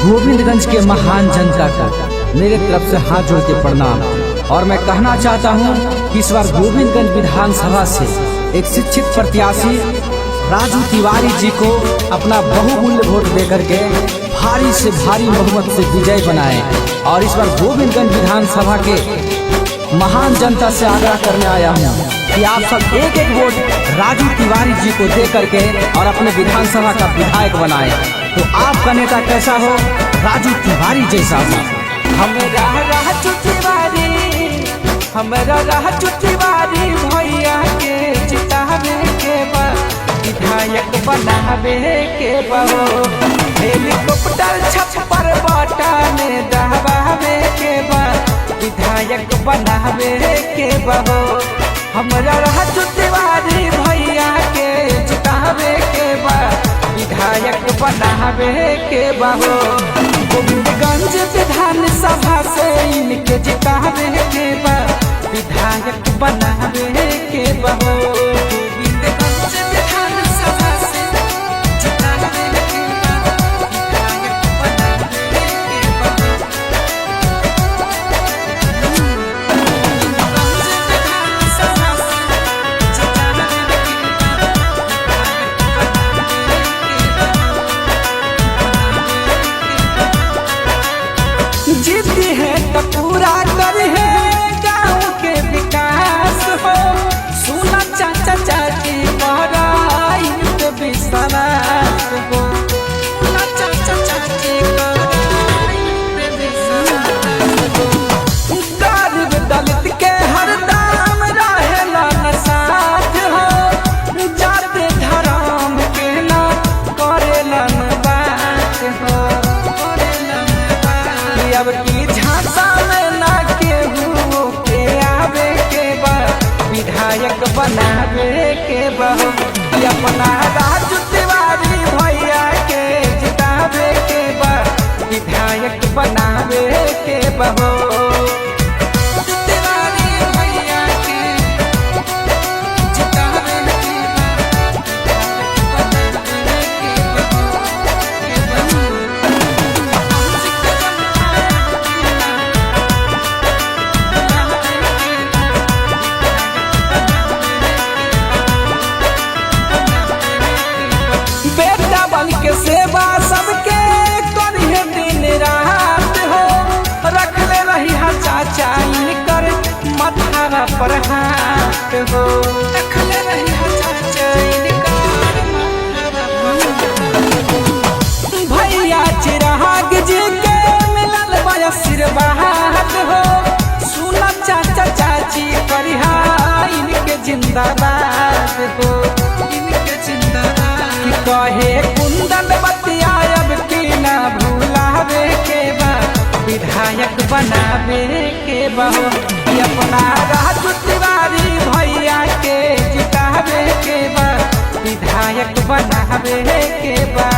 गोविंदगंज के महान जनता को मेरे तरफ से हाथ जोड़ के प्रणाम। और मैं कहना चाहता हूं कि इस बार गोविंदगंज विधानसभा से एक शिक्षित प्रत्याशी राजू तिवारी जी को अपना बहुमूल्य वोट देकर के भारी से भारी बहुमत से विजय बनाए। और इस बार गोविंदगंज विधानसभा के महान जनता से आग्रह करने आया हूँ कि आप सब एक एक वोट राजू तिवारी जी को दे करके और अपने विधानसभा का विधायक बनाए। तो आपका नेता कैसा हो? राजू तिवारी जैसा हो। हमरा राजू तिवारी भैया के जितावे के बा, विधायक बनावे के बा। हेलीकॉप्टर छप्पर बटन दबावे के बा, विधायक बनावे के बा। हमरा राजू तिवारी भैया के जितावे के बा, विधायक बनावे के बा। गोविंदगंज विधानसभा से इनके जितावे के बा, विधायक बनावे के बा। गोविंदगंज विधानसभा से जितावे के बा, विधायक बनावे के बा। जीती है तो पूरा कर है गाँव के विकास हो। सुना चाचा चाची पढ़ाई पे विश्वास हो। सुना चाचा चाची पढ़ाई पे विश्वास हो। गरीब दलित के हरदम रहेला न साथ हो। जाति धर्म के ना करेला न बात हो। अब की झांसा में ना केहू के आवे के बा, विधायक बनावे के बा। अपना राजू तिवारी भैया के जितावे के बा, विधायक बनावे के बा। तिवारी भैया के जितावे के बा, बनावे के बा। बेटा बन के सेवा सबके करिए दिन रात हो। रखले रही हा चाचा इनकर मथारा पर हाथ हो। रखले रही हा चाचा इनकर मथारा पर हाथ हो। भैया चिराग जी के मिलल आशीर्वाद हो। सुना चाचा चाची करिहा इनके जिंदाबाद हो। इनके जिंदाबाद कहे कुंदन बतियाब की ना भूलावे के बा, विधायक बनावे के बा। अपना राजू तिवारी भैया के जितावे के बा, विधायक बनावे के बा।